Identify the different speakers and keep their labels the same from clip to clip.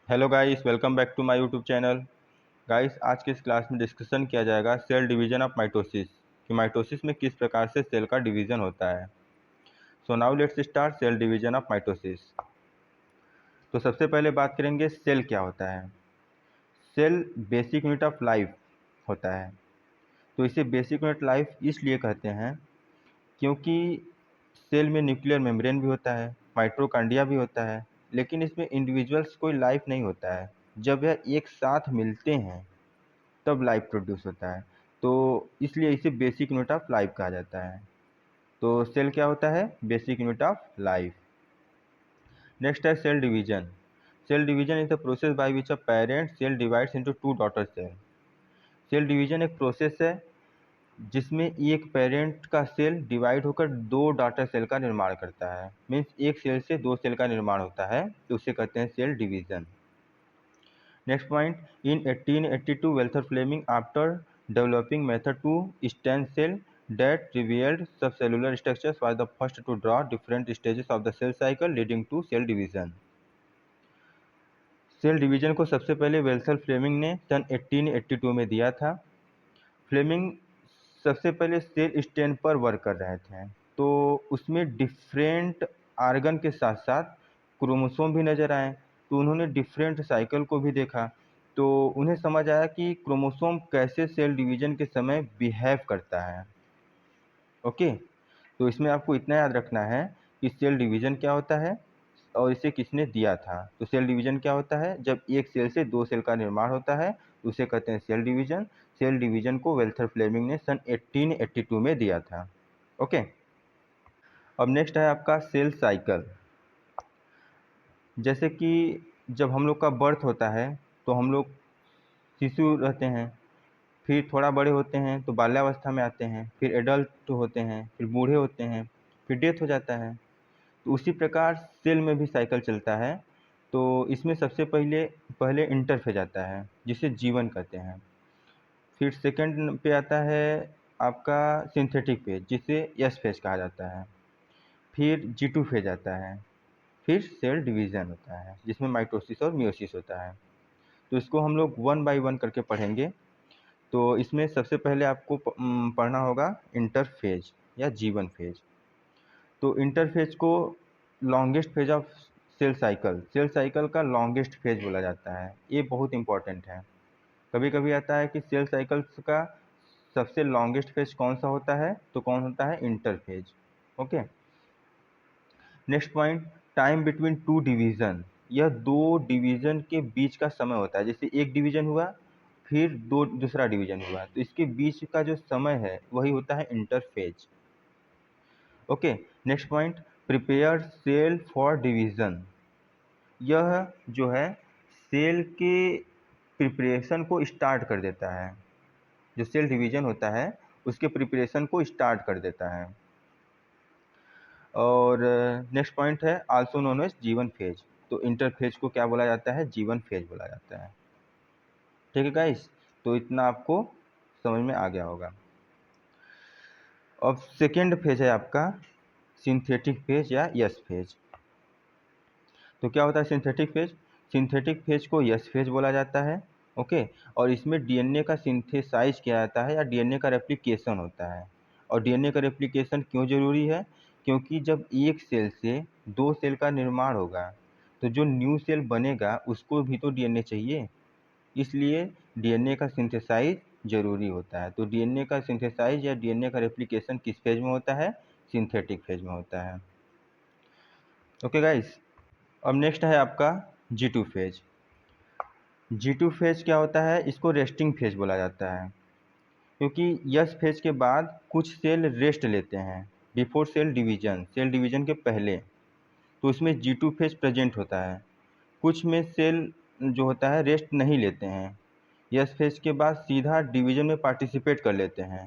Speaker 1: Hello guys, welcome back to my YouTube channel. Guys, आज के इस क्लास में डिस्कशन किया जाएगा सेल डिवीजन ऑफ माइटोसिस कि माइटोसिस में किस प्रकार से सेल का डिवीजन होता है। So now let's start cell division of mitosis. तो सबसे पहले बात करेंगे सेल क्या होता है। Cell basic unit of life होता है। तो इसे बेसिक यूनिट लाइफ इसलिए कहते हैं क्योंकि सेल में न्यूक्लियर मेम्ब्रेन भी होता है, माइटोकॉन्ड्रिया भी होता है, लेकिन इसमें इंडिविजुअल्स कोई लाइफ नहीं होता है। जब यह एक साथ मिलते हैं तब लाइफ प्रोड्यूस होता है। तो इसलिए इसे बेसिक यूनिट ऑफ लाइफ कहा जाता है। तो सेल क्या होता है? Basic unit of life. Next है cell division. Cell division is the process by which a parent cell divides into two daughter cell. Cell division एक प्रोसेस है जिसमें एक पेरेंट का सेल डिवाइड होकर दो डॉटर सेल का निर्माण करता है। मीन्स एक सेल से दो सेल का निर्माण होता है, तो उसे कहते हैं cell division. Next point, in 1882, Walther Fleming, after developing method to stain cell that revealed subcellular structures, was the first to draw different stages of the cell cycle leading to cell division. Cell division को सबसे पहले वेल्थर Fleming ने सन 1882 में दिया था। Fleming सबसे पहले cell stand पर वर्क कर रहे थे, तो उसमें डिफरेंट आर्गन के साथ साथ क्रोमोसोम भी नज़र आए। तो उन्होंने डिफरेंट साइकिल को भी देखा, तो उन्हें समझ आया कि क्रोमोसोम कैसे सेल डिवीजन के समय बिहेव करता है। ओके, तो इसमें आपको इतना याद रखना है कि सेल डिवीजन क्या होता है और इसे किसने दिया था। तो सेल डिवीजन क्या होता है? जब एक सेल से दो सेल का निर्माण होता है तो उसे कहते हैं सेल डिवीजन। सेल डिवीजन को वेल्थर फ्लेमिंग ने सन 1882 में दिया था। ओके, अब नेक्स्ट है आपका सेल साइकिल। जैसे कि जब हम लोग का बर्थ होता है तो हम लोग शिशु रहते हैं, फिर थोड़ा बड़े होते हैं तो बाल्यावस्था में आते हैं, फिर एडल्ट होते हैं, फिर बूढ़े होते हैं, फिर डेथ हो जाता है। तो उसी प्रकार सेल में भी साइकिल चलता है। तो इसमें सबसे पहले पहले इंटरफेज आता है जिसे जीवन कहते हैं। फिर सेकंड पे आता है आपका सिंथेटिक फेज जिसे एस फेज कहा जाता है। फिर G2 फेज आता है। फिर सेल डिवीज़न होता है जिसमें माइटोसिस और मियोसिस होता है। तो इसको हम लोग वन बाय वन करके पढ़ेंगे। तो इसमें सबसे पहले आपको पढ़ना होगा इंटरफेज या जीवन फेज। तो इंटरफेज को longest phase of cell cycle का लॉन्गेस्ट फेज बोला जाता है। ये बहुत इंपॉर्टेंट है। कभी कभी आता है कि सेल साइकिल्स का सबसे लॉन्गेस्ट फेज कौन सा होता है, तो कौन होता है? Interphase. Okay, next point, time between two division. यह दो डिवीजन के बीच का समय होता है। जैसे एक डिवीजन हुआ फिर दूसरा डिवीजन हुआ, तो इसके बीच का जो समय है वही होता है interphase. Okay, next point, prepare cell for division. यह जो है सेल के प्रिपरेशन को स्टार्ट कर देता है। जो सेल डिवीजन होता है उसके प्रिपरेशन को स्टार्ट कर देता है। और नेक्स्ट पॉइंट है आल्सो नोन एज जीवन फेज। तो इंटरफेज को क्या बोला जाता है? जीवन फेज बोला जाता है। ठीक है गाइस, तो इतना आपको समझ में आ गया होगा। अब सेकेंड फेज है आपका सिंथेटिक फेज या यस फेज। तो क्या होता है सिंथेटिक फेज? सिंथेटिक फेज को यस फेज बोला जाता है। ओके, और इसमें डीएनए का सिंथेसाइज किया जाता है या डीएनए का रेप्लिकेशन होता है। और डीएनए का रेप्लिकेशन क्यों ज़रूरी है? क्योंकि जब एक सेल से दो सेल का निर्माण होगा तो जो न्यू सेल बनेगा उसको भी तो डीएनए चाहिए, इसलिए डीएनए का सिंथेसाइज जरूरी होता है। तो डीएनए का सिंथेसाइज या डीएनए का रेप्लिकेशन किस फेज में होता है? सिंथेटिक फेज में होता है। ओके गाइस, अब नेक्स्ट है आपका G2 फेज। G2 फेज क्या होता है? इसको रेस्टिंग फेज बोला जाता है क्योंकि यस फेज के बाद कुछ सेल रेस्ट लेते हैं बिफोर सेल डिवीजन के पहले। तो उसमें G2 फेज प्रेजेंट होता है। कुछ में सेल जो होता है रेस्ट नहीं लेते हैं, यस फेज के बाद सीधा डिवीजन में पार्टिसिपेट कर लेते हैं,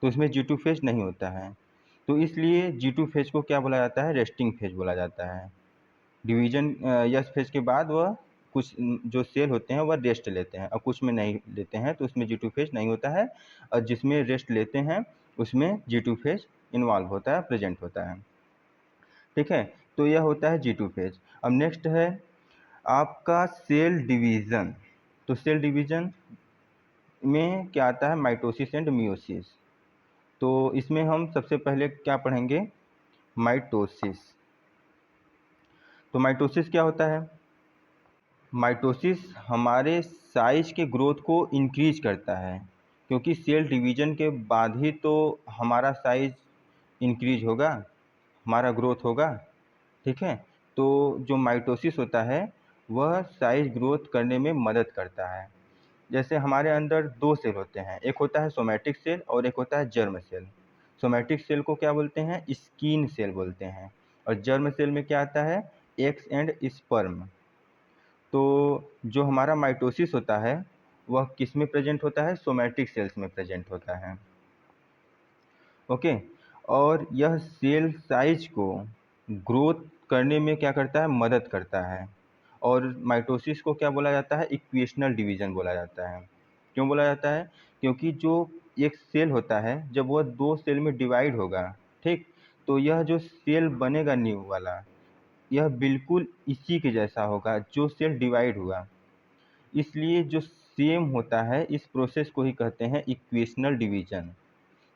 Speaker 1: तो इसमें G2 फेज नहीं होता है। तो इसलिए G2 फेज को क्या बोला जाता है? रेस्टिंग फेज बोला जाता है। डिवीजन यस फेज के बाद वह कुछ जो सेल होते हैं वह रेस्ट लेते हैं और कुछ में नहीं लेते हैं, तो उसमें G2 फेज नहीं होता है। और जिसमें रेस्ट लेते हैं उसमें G2 फेज इन्वॉल्व होता है, प्रेजेंट होता है। ठीक है, तो यह होता है G2 फेज। अब नेक्स्ट है आपका सेल डिवीज़न। तो सेल डिवीज़न में क्या आता है, माइटोसिस एंड मियोसिस। तो इसमें हम सबसे पहले क्या पढ़ेंगे, माइटोसिस। तो माइटोसिस क्या होता है? माइटोसिस हमारे साइज के ग्रोथ को इंक्रीज करता है, क्योंकि सेल डिवीज़न के बाद ही तो हमारा साइज इंक्रीज होगा, हमारा ग्रोथ होगा। ठीक है, तो जो माइटोसिस होता है वह साइज ग्रोथ करने में मदद करता है। जैसे हमारे अंदर दो सेल होते हैं, एक होता है सोमैटिक सेल और एक होता है जर्म सेल। सोमैटिक सेल को क्या बोलते हैं, स्किन सेल बोलते हैं, और जर्म सेल में क्या आता है, एग्स एंड स्पर्म। तो जो हमारा माइटोसिस होता है वह किस में प्रेजेंट होता है, सोमैटिक सेल्स में प्रेजेंट होता है। ओके, और यह सेल साइज को ग्रोथ करने में क्या करता है, मदद करता है। और माइटोसिस को क्या बोला जाता है, इक्वेशनल डिवीज़न बोला जाता है। क्यों बोला जाता है, क्योंकि जो एक सेल होता है जब वह दो सेल में डिवाइड होगा, ठीक, तो यह जो सेल बनेगा न्यू वाला, यह बिल्कुल इसी के जैसा होगा जो सेल डिवाइड हुआ। इसलिए जो सेम होता है इस प्रोसेस को ही कहते हैं इक्वेशनल डिवीज़न।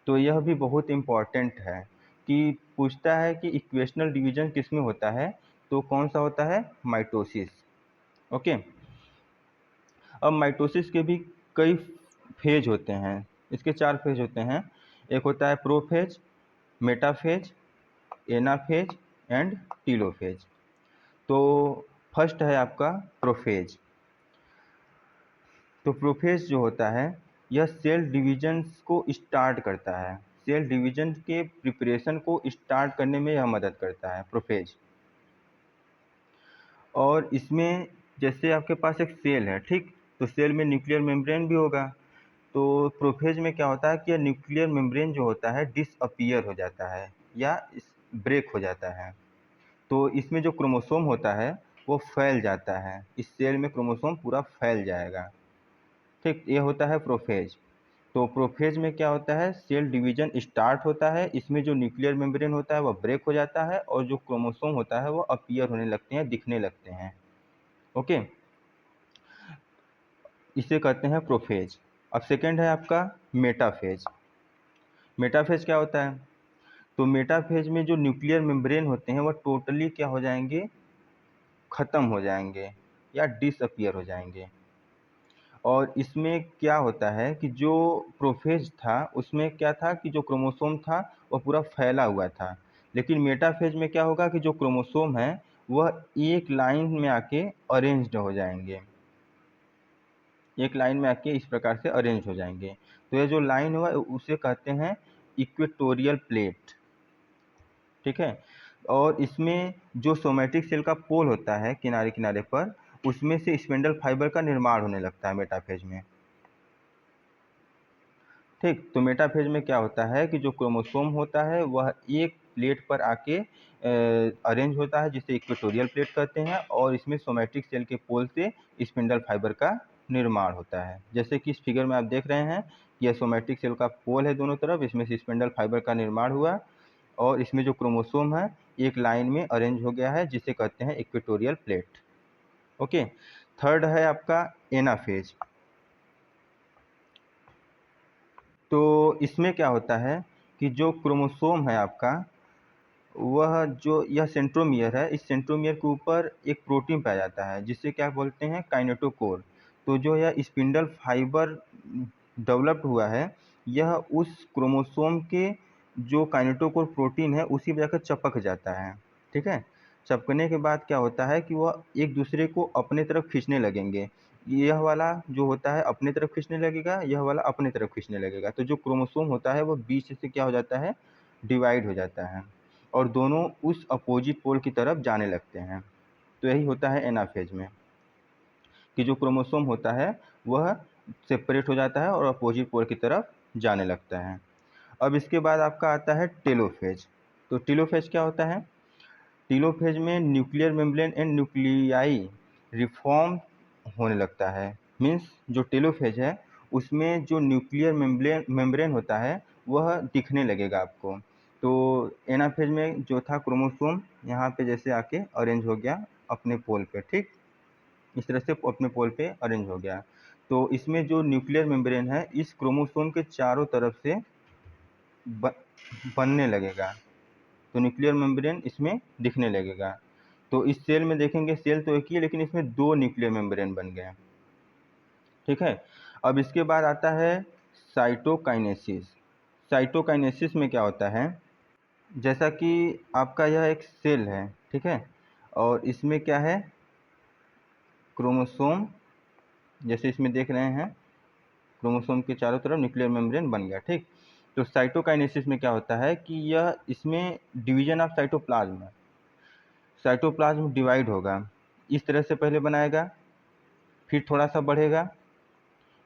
Speaker 1: तो यह भी बहुत इम्पॉर्टेंट है कि पूछता है कि इक्वेशनल डिवीज़न किस में होता है, तो कौन सा होता है, माइटोसिस। ओके, अब माइटोसिस के भी कई फेज होते हैं, इसके 4 फेज होते हैं। एक होता है prophase, metaphase, anaphase and telophase. तो फर्स्ट है आपका प्रोफेज। तो प्रोफेज जो होता है यह सेल डिवीजन को स्टार्ट करता है, सेल डिवीजन के प्रिपरेशन को स्टार्ट करने में यह मदद करता है प्रोफेज। और इसमें जैसे आपके पास एक सेल है, ठीक, तो सेल में न्यूक्लियर मेम्ब्रेन भी होगा। तो प्रोफेज में क्या होता है कि यह न्यूक्लियर मेम्ब्रेन जो होता है डिसअपियर हो जाता है या ब्रेक हो जाता है। तो इसमें जो क्रोमोसोम होता है वो फैल जाता है, इस सेल में क्रोमोसोम पूरा फैल जाएगा। ठीक, ये होता है प्रोफेज। तो प्रोफेज में क्या होता है, सेल डिवीजन स्टार्ट होता है, इसमें जो न्यूक्लियर मेम्ब्रेन होता है वह ब्रेक हो जाता है और जो क्रोमोसोम होता है वो अपीयर होने लगते हैं, दिखने लगते हैं। ओके, इसे कहते हैं प्रोफेज। अब सेकेंड है आपका मेटाफेज। मेटाफेज क्या होता है, तो मेटाफेज में जो न्यूक्लियर मेम्ब्रेन होते हैं वह टोटली क्या हो जाएंगे, ख़त्म हो जाएंगे या डिसअपियर हो जाएंगे। और इसमें क्या होता है कि जो प्रोफेज था उसमें क्या था कि जो क्रोमोसोम था वह पूरा फैला हुआ था, लेकिन मेटाफेज में क्या होगा कि जो क्रोमोसोम है वह एक लाइन में आके अरेंज्ड हो जाएंगे, एक लाइन में आके इस प्रकार से अरेंज हो जाएंगे। तो ये जो लाइन हुआ उसे कहते हैं इक्वेटोरियल प्लेट। ठीक है, और इसमें जो सोमैटिक सेल का पोल होता है किनारे किनारे पर, उसमें से स्पिंडल फाइबर का निर्माण होने लगता है मेटाफेज में। ठीक, तो मेटाफेज में क्या होता है कि जो क्रोमोसोम होता है वह एक प्लेट पर आके अरेंज होता है जिसे इक्वेटोरियल प्लेट कहते हैं, और इसमें सोमैटिक सेल के पोल से स्पिंडल फाइबर का निर्माण होता है। जैसे कि इस फिगर में आप देख रहे हैं कि यह सोमैटिक सेल का पोल है दोनों तरफ, इसमें से स्पिंडल फाइबर का निर्माण हुआ और इसमें जो क्रोमोसोम है एक लाइन में अरेंज हो गया है जिसे कहते हैं इक्वेटोरियल प्लेट। ओके, थर्ड है आपका एनाफेज। तो इसमें क्या होता है कि जो क्रोमोसोम है आपका, वह जो यह सेंट्रोमियर है, इस सेंट्रोमियर के ऊपर एक प्रोटीन पाया जाता है जिसे क्या बोलते हैं, काइनेटोकोर। तो जो यह स्पिंडल फाइबर डेवलप्ड हुआ है यह उस क्रोमोसोम के जो काइनेटोकोर प्रोटीन है उसी में जाकर चपक जाता है। ठीक है, चपकने के बाद क्या होता है कि वह एक दूसरे को अपने तरफ खींचने लगेंगे। यह वाला जो होता है अपने तरफ खींचने लगेगा, यह वाला अपने तरफ खींचने लगेगा। तो जो क्रोमोसोम होता है वह बीच से क्या हो जाता है, डिवाइड हो जाता है और दोनों उस अपोजिट पोल की तरफ जाने लगते हैं। तो यही होता है एनाफेज में कि जो क्रोमोसोम होता है वह सेपरेट हो जाता है और अपोजिट पोल की तरफ जाने लगता है। अब इसके बाद आपका आता है टेलोफेज। तो टेलोफेज क्या होता है, टेलोफेज में nuclear membrane and nuclei reform होने लगता है। मीन्स जो टेलोफेज है उसमें जो न्यूक्लियर मेम्ब्रेन होता है वह दिखने लगेगा आपको। तो एनाफेज में जो था क्रोमोसोम यहाँ पे जैसे आके अरेंज हो गया अपने पोल पे। ठीक, इस तरह से अपने पोल पे अरेंज हो गया। तो इसमें जो न्यूक्लियर मेम्ब्रेन है इस क्रोमोसोम के चारों तरफ से बनने लगेगा, तो न्यूक्लियर मेम्ब्रेन इसमें दिखने लगेगा। तो इस सेल में देखेंगे, सेल तो एक ही है लेकिन इसमें 2 न्यूक्लियर मेम्ब्रेन बन गए। ठीक है। अब इसके बाद आता है साइटोकाइनेसिस। साइटोकाइनेसिस में क्या होता है, जैसा कि आपका यह एक सेल है, ठीक है, और इसमें क्या है, क्रोमोसोम, जैसे इसमें देख रहे हैं क्रोमोसोम के चारों तरफ न्यूक्लियर मेम्ब्रेन बन गया। ठीक। तो साइटोकाइनेसिस में क्या होता है कि यह इसमें division of cytoplasm, cytoplasm divide होगा, इस तरह से पहले बनाएगा, फिर थोड़ा सा बढ़ेगा,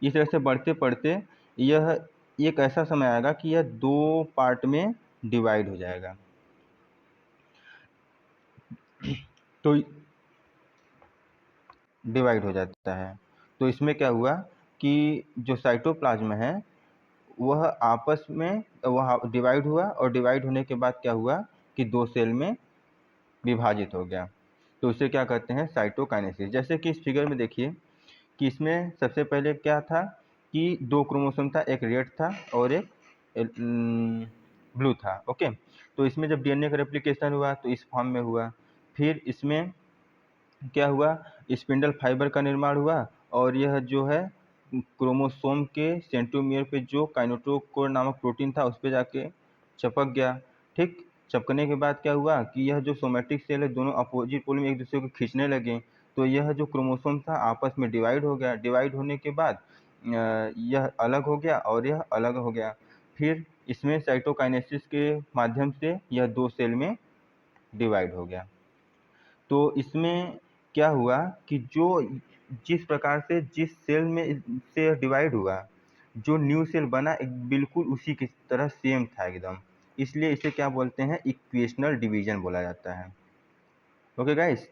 Speaker 1: इस तरह से बढ़ते बढ़ते यह एक ऐसा समय आएगा कि यह 2 पार्ट में डिवाइड हो जाएगा। तो डिवाइड हो जाता है। तो इसमें क्या हुआ कि जो साइटोप्लाज्म है वह आपस में वह डिवाइड हुआ, और डिवाइड होने के बाद क्या हुआ कि 2 सेल में विभाजित हो गया। तो इसे क्या कहते हैं, साइटोकाइनेसिस। जैसे कि इस फिगर में देखिए कि इसमें सबसे पहले क्या था कि 2 क्रोमोसोम था, एक रेड था और एक ब्लू था। ओके। तो इसमें जब डीएनए का रेप्लिकेशन हुआ तो इस फॉर्म में हुआ। फिर इसमें क्या हुआ, स्पिंडल फाइबर का निर्माण हुआ, और यह जो है क्रोमोसोम के सेंट्रोमियर पे जो काइनेटोकोर नामक प्रोटीन था उस पे जाके चिपक गया। ठीक। चिपकने के बाद क्या हुआ कि यह जो सोमैटिक सेल है दोनों अपोजिट पोल में एक दूसरे को खींचने लगे, तो यह जो क्रोमोसोम था आपस में डिवाइड हो गया। डिवाइड होने के बाद यह अलग हो गया और यह अलग हो गया। फिर इसमें साइटोकाइनेसिस के माध्यम से यह 2 सेल में डिवाइड हो गया। तो इसमें क्या हुआ कि जो जिस प्रकार से जिस सेल में से डिवाइड हुआ, जो न्यू सेल बना एक बिल्कुल उसी की तरह सेम था एकदम, इसलिए इसे क्या बोलते हैं, इक्वेशनल डिवीजन बोला जाता है। Okay guys.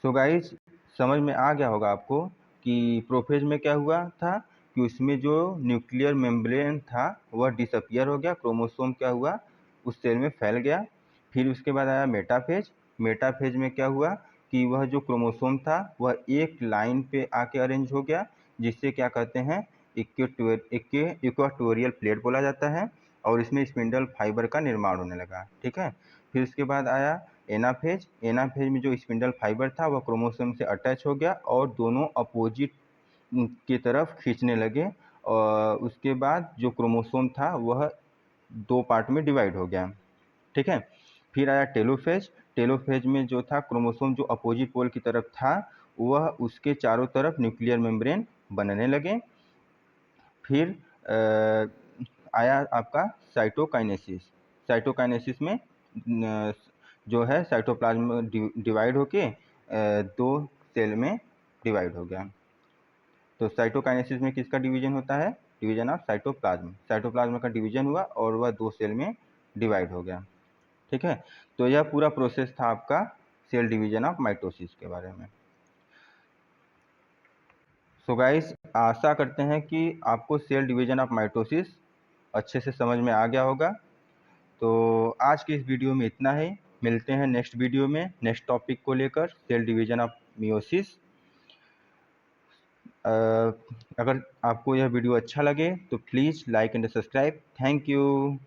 Speaker 1: सो गाइस, समझ में आ गया होगा आपको कि प्रोफेज में क्या हुआ था कि उसमें जो न्यूक्लियर मेम्ब्रेन था वह डिसअपियर हो गया, क्रोमोसोम क्या हुआ उस सेल में फैल गया। फिर उसके बाद आया मेटाफेज। मेटाफेज में क्या हुआ कि वह जो क्रोमोसोम था वह एक लाइन पे आके अरेंज हो गया, जिससे क्या कहते हैं, इक्वेटोरियल प्लेट बोला जाता है, और इसमें स्पिंडल फाइबर का निर्माण होने लगा। ठीक है। फिर उसके बाद आया एनाफेज। एनाफेज में जो स्पिंडल फाइबर था वह क्रोमोसोम से अटैच हो गया और दोनों अपोजिट की तरफ खींचने लगे, और उसके बाद जो क्रोमोसोम था वह 2 पार्ट में डिवाइड हो गया। ठीक है। फिर आया टेलोफेज। टेलोफेज में जो था क्रोमोसोम जो अपोजिट पोल की तरफ था वह उसके चारों तरफ न्यूक्लियर मेम्ब्रेन बनने लगे। फिर आया आपका साइटोकाइनेसिस। साइटोकाइनेसिस में जो है साइटोप्लाज्म डिवाइड होके 2 सेल में डिवाइड हो गया। तो साइटोकाइनेसिस में किसका डिवीजन होता है, डिवीजन ऑफ साइटोप्लाज्म। साइटोप्लाज्म का डिवीजन हुआ और वह 2 सेल में डिवाइड हो गया। ठीक है। तो यह पूरा प्रोसेस था आपका सेल डिवीजन ऑफ माइटोसिस के बारे में। सो गाइस, आशा करते हैं कि आपको सेल डिवीजन ऑफ माइटोसिस अच्छे से समझ में आ गया होगा। तो आज के इस वीडियो में इतना ही। मिलते हैं नेक्स्ट वीडियो में नेक्स्ट टॉपिक को लेकर, सेल डिवीजन ऑफ मियोसिस। अगर आपको यह वीडियो अच्छा लगे तो please like and subscribe. Thank you.